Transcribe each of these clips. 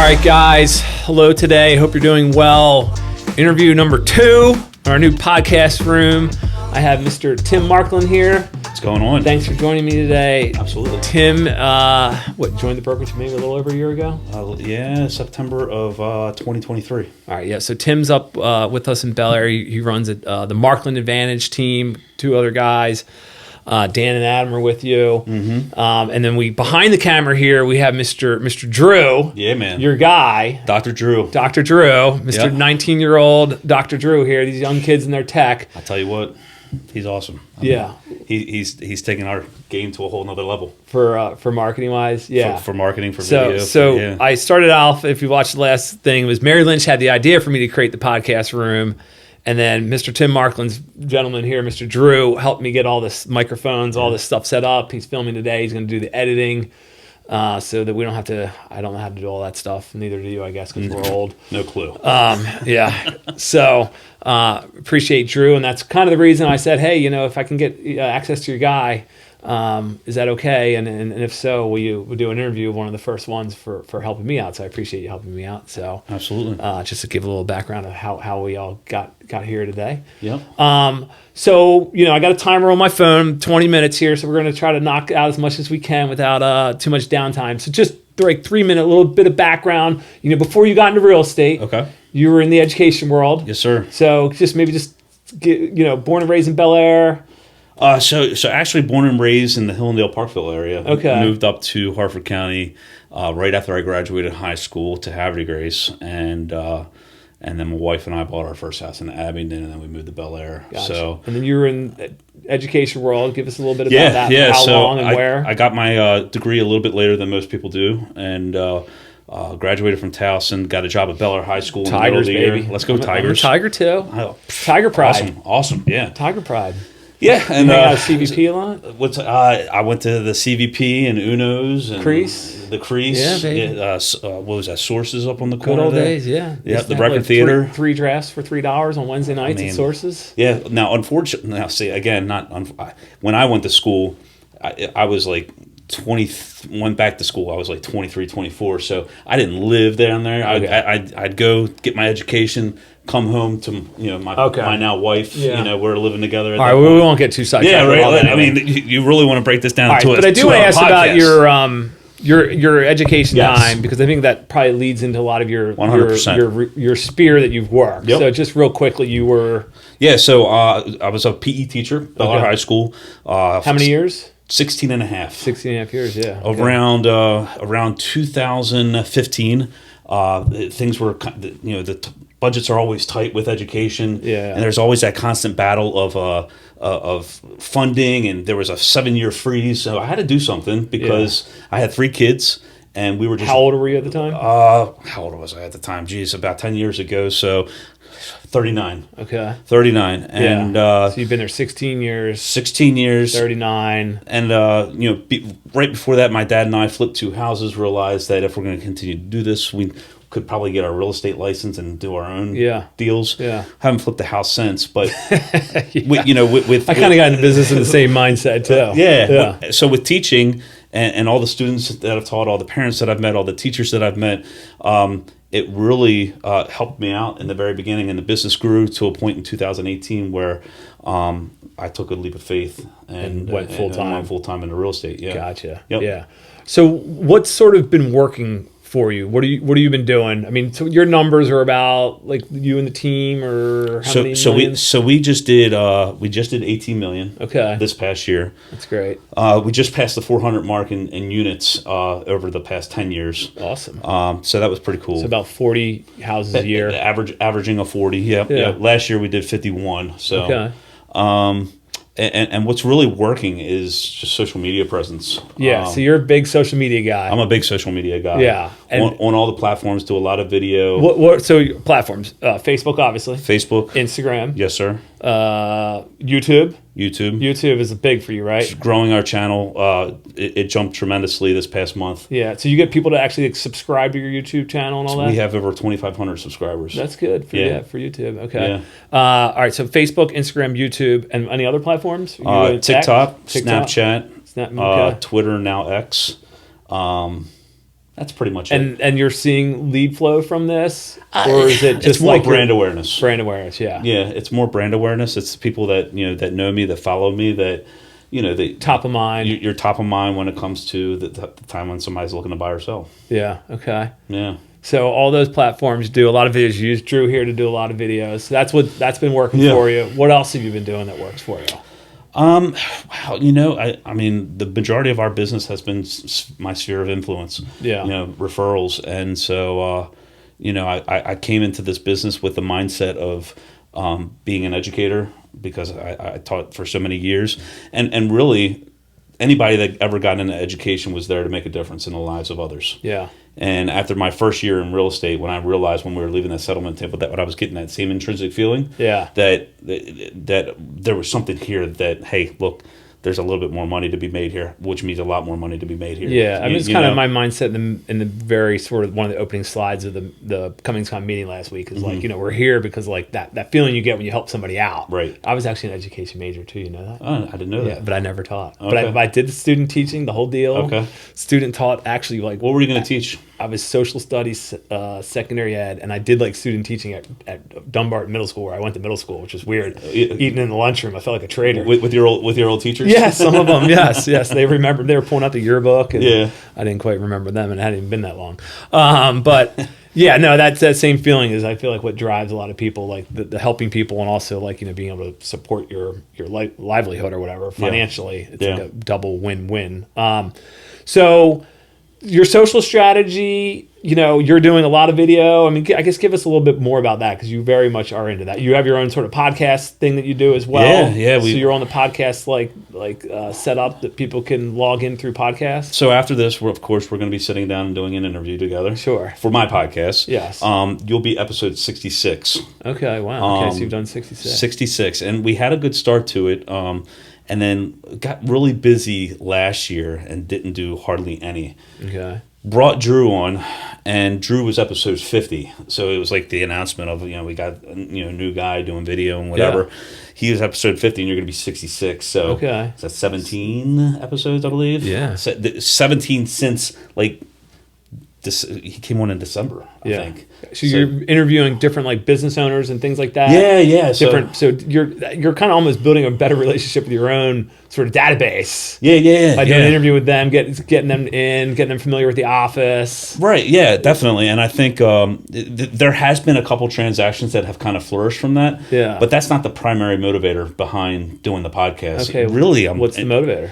right, guys. Hello today. Hope you're doing well. Interview number 2, our new podcast room. I have Mr. Tim Markland here. What's going on? Thanks for joining me today. Absolutely. Tim, joined the brokerage maybe a little over a year ago? September of 2023. All right, yeah. So Tim's up with us in Bel Air. He runs the Markland Advantage team, 2 other guys. Dan and Adam are with you. Mm-hmm. And then behind the camera here, we have Mr. Drew. Yeah, man. Your guy. Dr. Drew. Dr. Drew. Mr. 19-year-old Dr. Drew here. These young kids in their tech. I tell you what, he's awesome. He's taking our game to a whole nother level. For marketing wise, yeah. For marketing, for video. So yeah. I started off, if you watched the last thing, it was Mary Lynch had the idea for me to create the podcast room. And then Mr. Tim Markland's gentleman here, Mr. Drew, helped me get all this microphones, all this stuff set up. He's filming today. He's going to do the editing so that we don't have to, I don't know how to do all that stuff. Neither do you, I guess, because we're old. No clue. Yeah. So appreciate Drew. And that's kind of the reason I said, hey, if I can get access to your guy, is that okay? And if so, we'll do an interview of one of the first ones for helping me out. So I appreciate you helping me out. So absolutely. Just to give a little background of how we all got here today. Yep. So I got a timer on my phone, 20 minutes here. So we're going to try to knock out as much as we can without too much downtime. So just like 3 minute, a little bit of background. Before you got into real estate, okay, you were in the education world. Yes, sir. So just get, born and raised in Bel Air. So actually born and raised in the Hillendale Parkville area. Okay. Moved up to Harford County right after I graduated high school to Havre de Grace, and then my wife and I bought our first house in Abingdon, and then we moved to Bel Air. Gotcha. So and then you were in education world. Give us a little bit about that. Yeah. How so long and where? I got my degree a little bit later than most people do, and graduated from Towson. Got a job at Bel Air High School. Tigers, in the middle of the baby. year. Let's go Tigers. I'm a Tiger too. Oh, Tiger pride. Awesome. Yeah. Tiger pride. Yeah, and hang out at CVP a lot. I went to the CVP and Uno's and Crease. The Crease. Yeah, baby. What was that? Sources up on the Good corner. old there. days, yeah. Yeah, Used the to Record have, Theater. Three drafts for $3 on Wednesday nights at Sources. Yeah. Now, unfortunately, see again, when I went to school, I was like 20. Went back to school. I was like 23, 24. So I didn't live down there. Okay. I'd go get my education. Come home to my now wife. Yeah. We're living together. All right, we won't get too sidetracked. Yeah, right. Anyway. I mean, you really want to break this down to right, it. But I do want to ask about your education time, because I think that probably leads into a lot of your 100%. your sphere that you've worked. Yep. So just real quickly, you were So I was a PE teacher at Bel Air High School. How many years? 16 and a half. 16 and a half years, yeah. Around 2015, things were the budgets are always tight with education, and there's always that constant battle of funding, and there was a 7-year freeze, so I had to do something because I had 3 kids, and we were just. How old were you at the time? How old was I at the time? Geez, about 10 years ago, so 39. Okay. 39, and so you've been there 16 years. 16 years. 39. And right before that, my dad and I flipped 2 houses. Realized that if we're going to continue to do this, we could probably get our real estate license and do our own deals. Yeah. Haven't flipped a house since, but with I kind of got into business in the same mindset too. Yeah. So with teaching and all the students that I've taught, all the parents that I've met, all the teachers that I've met, it really helped me out in the very beginning, and the business grew to a point in 2018 where I took a leap of faith and went full time. Went full time into real estate. Yeah. Gotcha. Yep. Yeah. So what's sort of been working for you? What have you been doing? I mean, so your numbers are about like you and the team, or how many millions? We just did 18 million. Okay. This past year. That's great. We just passed the 400 mark in units over the past 10 years. Awesome. So that was pretty cool. So about 40 houses a year. Averaging a 40. Yeah. Last year we did 51. So. Okay. And what's really working is just social media presence. Yeah, so you're a big social media guy. I'm a big social media guy. Yeah. On all the platforms, do a lot of video. So your platforms, Facebook, obviously. Facebook. Instagram. Yes, sir. YouTube. YouTube is big for you, right? Growing our channel. It jumped tremendously this past month. Yeah, so you get people to actually subscribe to your YouTube channel and all that? We have over 2,500 subscribers. That's good for YouTube. Okay. Yeah. All right, so Facebook, Instagram, YouTube, and any other platforms? TikTok, Snapchat, okay. Twitter, now X. That's pretty much it. And you're seeing lead flow from this, or is it just it's more like brand awareness? Brand awareness, yeah. Yeah, it's more brand awareness. It's people that that know me, that follow me, that they top of mind. You're top of mind when it comes to the time when somebody's looking to buy or sell. Yeah. Okay. Yeah. So all those platforms do a lot of videos. You use Drew here to do a lot of videos. That's been working for you. What else have you been doing that works for you? Well, I mean, the majority of our business has been my sphere of influence. Yeah. Referrals, and so I came into this business with the mindset of being an educator because I taught for so many years, and really anybody that ever got into education was there to make a difference in the lives of others. Yeah. And after my first year in real estate, when I realized when we were leaving that settlement table that I was getting that same intrinsic feeling, that there was something here that, hey, look, there's a little bit more money to be made here, which means a lot more money to be made here. Yeah, I mean, it's kind of my mindset in the very sort of one of the opening slides of the Cummings meeting last week is like, we're here because like that feeling you get when you help somebody out. Right. I was actually an education major too, you know that? Oh, I didn't know that. But I never taught. Okay. But I did the student teaching, the whole deal. Okay. Student taught actually like. What were you going to teach? I was social studies, secondary ed, and I did like student teaching at Dunbar Middle School, where I went to middle school, which was weird. Eating in the lunchroom, I felt like a traitor. With your old teachers? Yeah, some of them. Yes. They remembered. They were pulling out the yearbook, and I didn't quite remember them, and it hadn't even been that long. But yeah, no, that same feeling is I feel like what drives a lot of people, like the helping people, and also like being able to support your livelihood or whatever financially. It's like a double win-win. So. Your social strategy, you're doing a lot of video. I mean, I guess give us a little bit more about that because you very much are into that. You have your own sort of podcast thing that you do as well. Yeah. So you're on the podcast set up that people can log in through podcasts. So after this, we're going to be sitting down and doing an interview together. Sure. For my podcast. Yes. You'll be episode 66. Okay. Wow. Okay. So you've done 66. 66, and we had a good start to it. And then got really busy last year and didn't do hardly any. Okay. Brought Drew on, and Drew was episode 50. So it was like the announcement of, we got a new guy doing video and whatever. Yeah. He was episode 50, and you're going to be 66. So okay. Is that 17 episodes, I believe? Yeah. 17 since like he came on in December, I think. So you're interviewing different like business owners and things like that. Yeah. So you're kind of almost building a better relationship with your own sort of database. Yeah. By doing an interview with them, getting them in, getting them familiar with the office. Right. Yeah. Definitely. And I think there has been a couple transactions that have kind of flourished from that. Yeah. But that's not the primary motivator behind doing the podcast. Okay. Really, what's the motivator?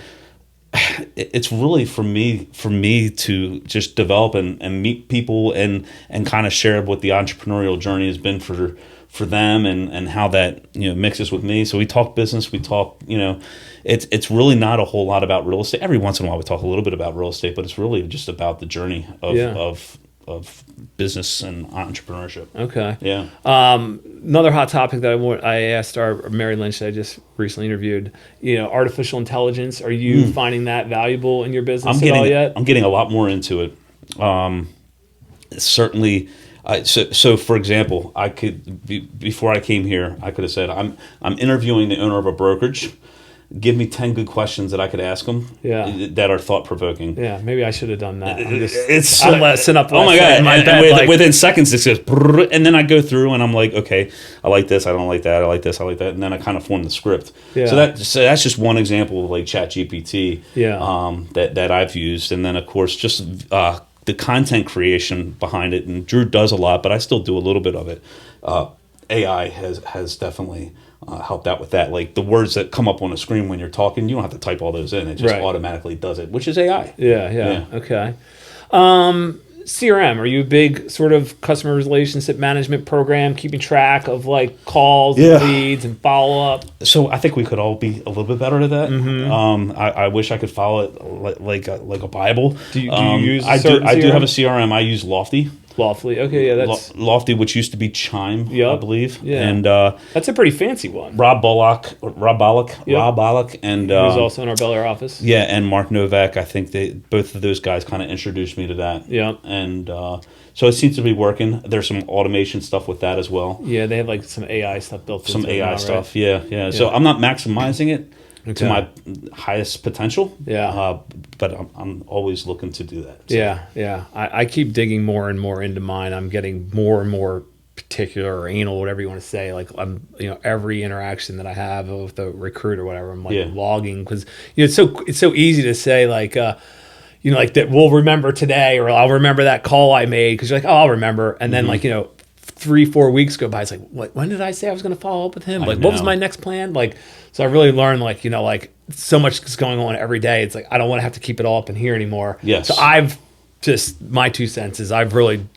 It's really for me to just develop and meet people and kind of share what the entrepreneurial journey has been for them and how that mixes with me. So we talk business, we talk it's really not a whole lot about real estate. Every once in a while we talk a little bit about real estate, but it's really just about the journey of business and entrepreneurship. Okay. Yeah. Another hot topic that I asked our Mary Lynch that I just recently interviewed, artificial intelligence. Are you finding that valuable in your business at all yet? I'm getting a lot more into it. Certainly. So for example, I could before I came here, I could have said I'm interviewing the owner of a brokerage. Give me 10 good questions that I could ask them that are thought-provoking. Yeah, maybe I should have done that. I'm sitting up oh my God. In my bed, within seconds, it says, and then I go through and I'm like, okay, I like this, I don't like that, I like this, I like that. And then I kind of form the script. Yeah. So that's just one example of like ChatGPT that I've used. And then, of course, just the content creation behind it. And Drew does a lot, but I still do a little bit of it. AI has definitely... helped out with that. Like the words that come up on a screen when you're talking, you don't have to type all those in. It just automatically does it, which is AI. Yeah. Okay. CRM, are you a big sort of customer relationship management program, keeping track of like calls and leads and follow-up? So I think we could all be a little bit better at that. Mm-hmm. I wish I could follow it like a Bible. Do you use I do have a CRM. I use Lofty. Lofty. Okay, yeah, that's Lofty, which used to be Chime, I believe. Yeah, and that's a pretty fancy one. Rob Bullock, and he was also in our Bel Air office. Yeah, and Mark Novak. I think both of those guys kind of introduced me to that. Yeah, and so it seems to be working. There's some automation stuff with that as well. Yeah, they have like some AI stuff built in. Some AI stuff. Right? Yeah. So I'm not maximizing it. to my highest potential. Yeah. But I'm always looking to do that. So. Yeah. I keep digging more and more into mine. I'm getting more and more particular or anal, whatever you want to say. Like I'm, every interaction that I have with a recruit or whatever, I'm like logging, because it's so easy to say like, like that we'll remember today, or I'll remember that call I made, because you're like, oh, I'll remember, and then 3-4 weeks go by. It's like, what? When did I say I was going to follow up with him? Like, what was my next plan? Like, so I really learned, like, so much is going on every day. It's like, I don't want to have to keep it all up in here anymore. Yes. So I've just, my 2 cents is I've really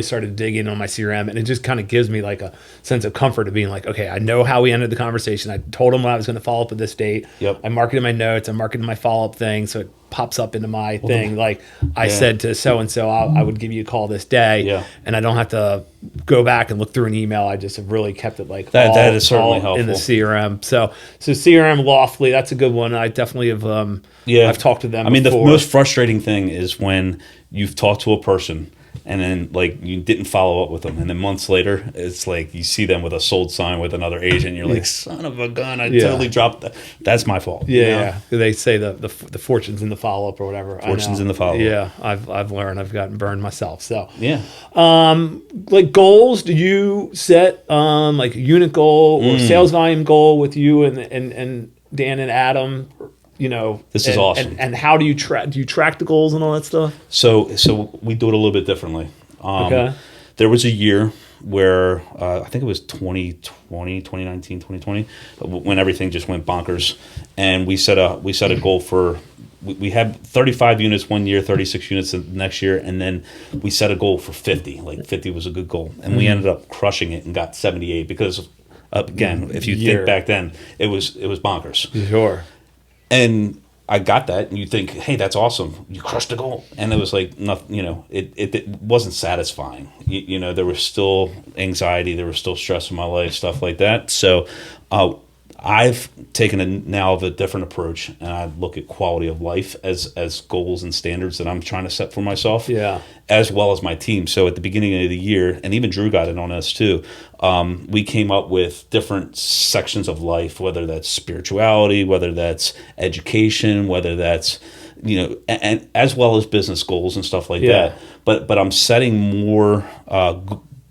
started to dig in on my CRM, and it just kind of gives me like a sense of comfort of being like, okay, I know how we ended the conversation. I told him I was going to follow up with this date. Yep. I marked it in my notes. I marked it in my follow-up thing, so it pops up into my thing. Like I said to so-and-so, I would give you a call this day, and I don't have to go back and look through an email. I just have really kept it like that is certainly helpful in the CRM. So CRM Loftly, that's a good one. I definitely have, I've talked to them before. The most frustrating thing is when you've talked to a person and then like you didn't follow up with them, and then months later it's like you see them with a sold sign with another agent, and you're like, son of a gun, I totally dropped that. That's my fault. Yeah. They say the fortune's in the follow up or whatever. Fortune's in the follow up. Yeah, I've learned. I've gotten burned myself. So like goals, do you set like a unit goal or sales volume goal with you and Dan and Adam? This is awesome. And how do you track? Do you track the goals and all that stuff? So we do it a little bit differently. There was a year where I think it was 2019, 2020, when everything just went bonkers, and we set a goal for. We had 35 units one year, 36 units the next year, and then we set a goal for 50. Like 50 was a good goal, and we ended up crushing it and got 78 because, again, if you think back then, it was bonkers. Sure. And I got that, and you think, hey, that's awesome. You crushed the goal. And it was like, nothing, it wasn't satisfying. There was still anxiety. There was still stress in my life, stuff like that. So I've taken now of a different approach, and I look at quality of life as goals and standards that I'm trying to set for myself, as well as my team. So at the beginning of the year, and even Drew got in on us too, we came up with different sections of life, whether that's spirituality, whether that's education, whether that's and as well as business goals and stuff like that. But I'm setting more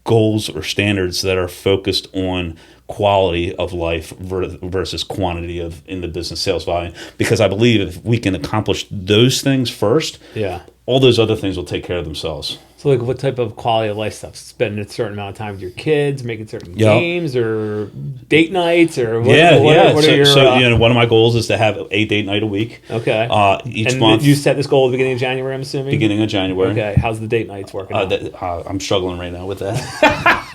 goals or standards that are focused on quality of life versus quantity in the business sales volume, because I believe if we can accomplish those things first, all those other things will take care of themselves. So like what type of quality of life stuff? Spending a certain amount of time with your kids, making certain games or date nights, or what are your one of my goals is to have a date night a week. Okay. Each month. You set this goal at the beginning of January, I'm assuming? Beginning of January. Okay. How's the date nights working out? I'm struggling right now with that.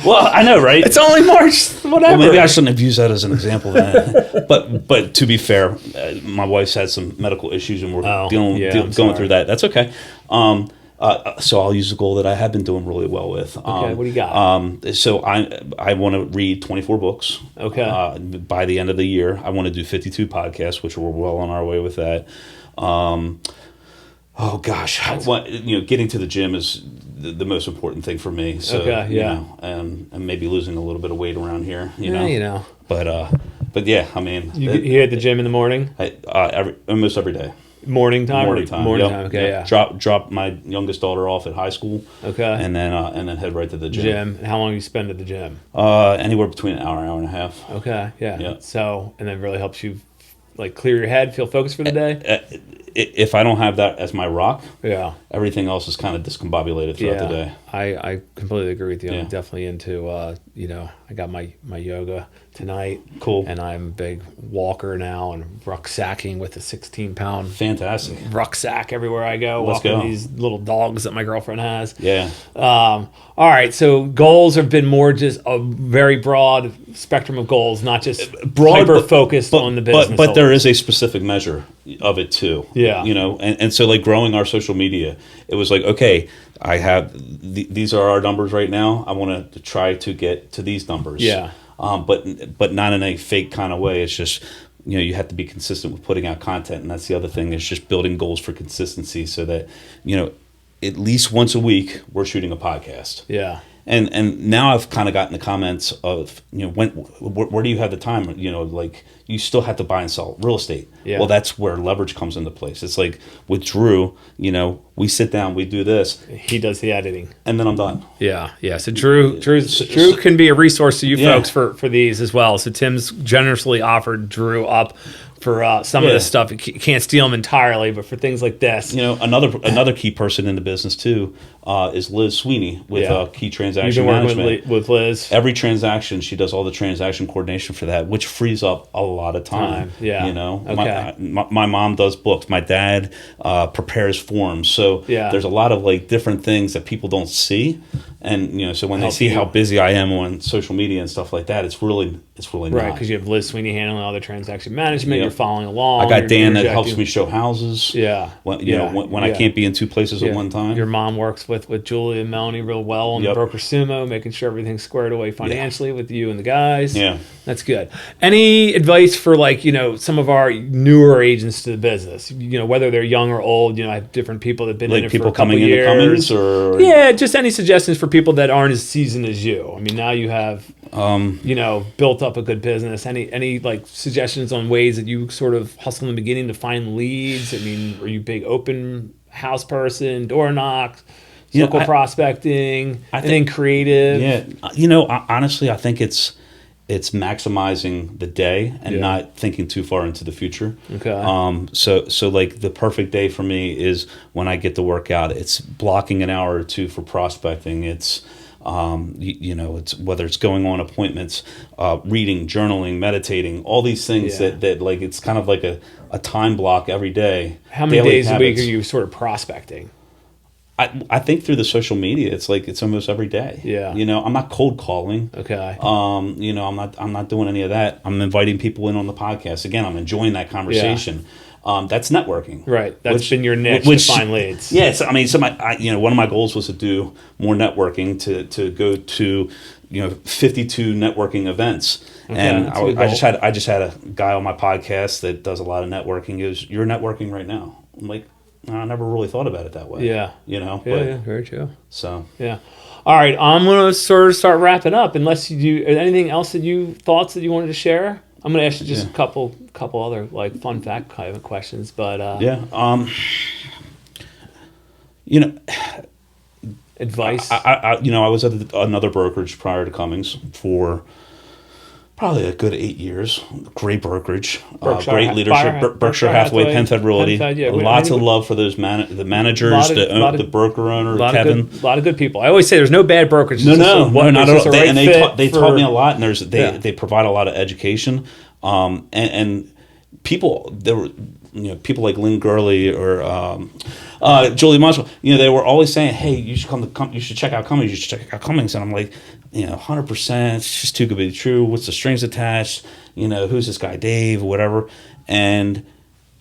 Well, I know, right? It's only March, whatever. Well, maybe I shouldn't have used that as an example then. But to be fair, my wife's had some medical issues, and we're going through that. That's okay. So I'll use a goal that I have been doing really well with. Okay, what do you got? So I want to read 24 books. Okay. By the end of the year, I want to do 52 podcasts, which we're well on our way with that. Oh gosh, getting to the gym is the most important thing for me. So, and maybe losing a little bit of weight around here, But yeah, I mean, you hit the gym in the morning. Almost every day. Morning time. Okay, yeah. Drop my youngest daughter off at high school. Okay. And then head right to the gym. And how long do you spend at the gym? Anywhere between an hour and a half. Okay. Yeah. So, and that really helps you like clear your head, feel focused for the day? If I don't have that as my rock, everything else is kind of discombobulated throughout the day. I completely agree with you. I'm definitely into, I got my yoga tonight. Cool. And I'm a big walker now and rucksacking with a 16-pound fantastic rucksack everywhere I go. Let's walking go. These little dogs that my girlfriend has. Yeah. All right. So goals have been more just a very broad spectrum of goals, not just hyper focused on the business. But there is a specific measure of it too. Yeah. And so like growing our social media, it was like, okay, I have these are our numbers right now. I want to try to get to these numbers. Yeah. But not in a fake kind of way. It's just, you have to be consistent with putting out content. And that's the other thing, is just building goals for consistency so that, at least once a week we're shooting a podcast. Yeah. And now I've kind of gotten the comments of, where do you have the time? Like you still have to buy and sell real estate. Yeah. Well, that's where leverage comes into place. It's like with Drew, we sit down, we do this. He does the editing, and then I'm done. Yeah. So Drew can be a resource to you folks for these as well. So Tim's generously offered Drew up for some of this stuff. You can't steal them entirely, but for things like this. Another key person in the business too is Liz Sweeney with Key Transaction You've been Management. working with Liz. Every transaction, she does all the transaction coordination for that, which frees up a lot of time. Yeah. Okay. My mom does books. My dad prepares forms. So there's a lot of like different things that people don't see. And so when they see how busy I am on social media and stuff like that, it's really right, because you have Liz Sweeney handling all the transaction management. You're following along. I got Dan that helps me show houses. When I can't be in two places at one time. Your mom works with Julie and Melanie real well on the Broker Sumo, making sure everything's squared away financially with you and the guys. Yeah, that's good. Any advice for some of our newer agents to the business? Whether they're young or old. I have different people that've been in it for a couple coming years. Into Cummings, or just any suggestions for people that aren't as seasoned as you. I mean, now you have built up a good business. Any like suggestions on ways that you sort of hustle in the beginning to find leads? I mean, are you a big open house person, door knocks, local prospecting, anything creative? Yeah, honestly, I think it's maximizing the day and not thinking too far into the future. Okay. So like the perfect day for me is when I get to work out. It's blocking an hour or two for prospecting. It's it's whether it's going on appointments, reading, journaling, meditating, all these things that like it's kind of like a time block every day. How many days a week are you sort of prospecting? I think through the social media, it's almost every day. Yeah. I'm not cold calling. Okay. I'm not doing any of that. I'm inviting people in on the podcast. Again, I'm enjoying that conversation. That's networking. Right. That's been your niche to find leads. Yes. I mean, so one of my goals was to do more networking, to go to 52 networking events. Okay, and I just had a guy on my podcast that does a lot of networking. He goes, "You're networking right now." I'm like, I never really thought about it that way. Yeah. Yeah, very true. So. Yeah. All right. I'm going to sort of start wrapping up. Unless you do anything else thoughts that you wanted to share? I'm going to ask you just a couple other like fun fact kind of questions, but advice. I was at another brokerage prior to Cummings for probably a good 8 years. Great brokerage, great leadership. Berkshire Hathaway, Penn Fed Realty. Lots of love for those the managers, the broker owner, Kevin. A lot of good people. I always say there's no bad brokerage. No, not at all. They taught me a lot, and they provide a lot of education. And people, there were people like Lynn Gurley or Julie Muswell. They were always saying, "Hey, you should check out Cummings. You should check out Cummings." And I'm like, 100%. It's just too good to be true. What's the strings attached? Who's this guy, Dave, or whatever. And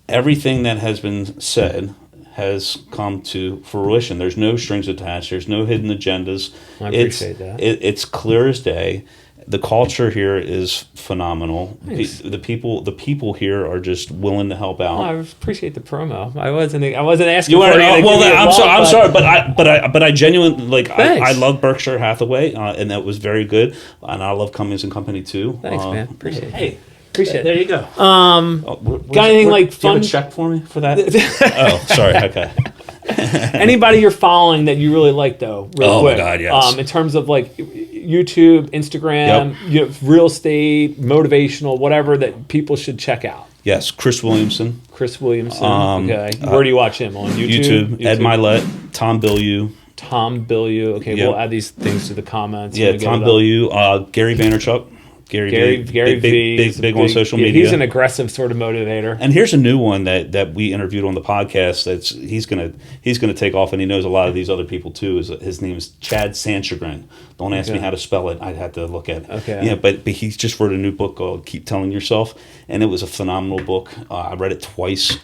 everything that has been said has come to fruition. There's no strings attached. There's no hidden agendas. I appreciate that. It's clear as day. The culture here is phenomenal. Nice. The people here are just willing to help out. Oh, I appreciate the promo. I wasn't asking. You want to? I'm sorry, but I genuinely I love Berkshire Hathaway, and that was very good. And I love Cummings and Company too. Thanks, man. Appreciate it. Hey. Appreciate it. There you go. Got anything like fun? Do you have a check for me for that? Oh, sorry. Okay. Anybody you're following that you really like, though, real quick? Oh, my God, yes. In terms of, like, YouTube, Instagram, real estate, motivational, whatever that people should check out. Yes, Chris Williamson. Okay. Where do you watch him? On YouTube? Ed Milet, Tom Bilyeu. Okay, we'll add these things to the comments. Yeah, Tom Bilyeu, Gary Vaynerchuk. Gary V, big on social media. He's an aggressive sort of motivator. And here's a new one that we interviewed on the podcast. He's gonna take off, and he knows a lot of these other people too. His name is Chad Sanchagrin. Don't ask me how to spell it. I'd have to look at it. Okay. Yeah, but he just wrote a new book called "Keep Telling Yourself," and it was a phenomenal book. I read it twice.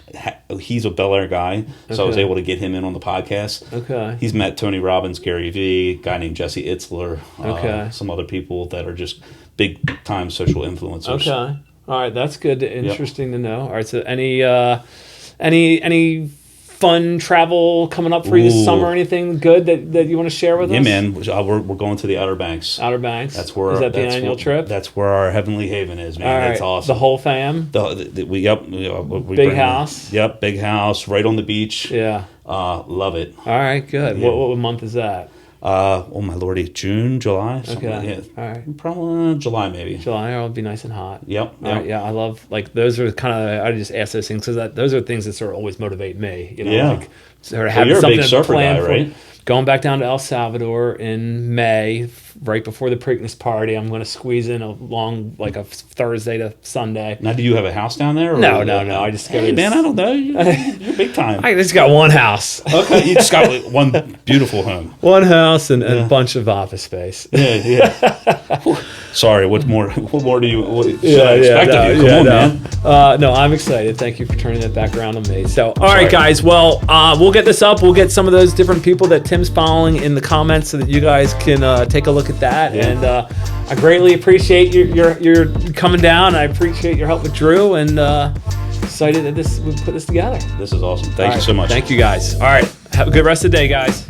He's a Bel Air guy, so I was able to get him in on the podcast. Okay. He's met Tony Robbins, Gary Vee, a guy named Jesse Itzler, some other people that are just big time social influencers. Okay. All right, that's good. Interesting to know. All right, so any fun travel coming up for you this summer? Anything good that you want to share with us? Yeah, man. We're going to the Outer Banks. Outer Banks. That's where. Is that the annual trip? That's where our heavenly haven is, man. All right. That's awesome. The whole fam. We big house. Yep, big house, right on the beach. Yeah. Love it. All right, good. Yeah. What month is that? Oh my lordy, June, July. Okay. Like All right. Probably July, maybe. July, it'll be nice and hot. Yep. All right, yeah, I love, like, those are kind of, I just ask those things because those are things that sort of always motivate me. You know, Yeah. like sort of having you're a something big to surfer plan guy, for. right? Going back down to El Salvador in May, right before the Preakness party. I'm going to squeeze in a Thursday to Sunday. Now, do you have a house down there? Or No. I just go Hey, man, I don't know. You're big time. I just got one house. Okay, you just got one beautiful home. One house and a bunch of office space. Yeah. Sorry, what more do you should I expect of you? Come on, man. No, I'm excited. Thank you for turning that back around on me. So, all right, guys. Well, we'll get this up. We'll get some of those different people that Tim's following in the comments so that you guys can take a look at that. Yeah. And I greatly appreciate your coming down. I appreciate your help with Drew, and excited that we put this together. This is awesome. Thank you so much. Thank you, guys. All right. Have a good rest of the day, guys.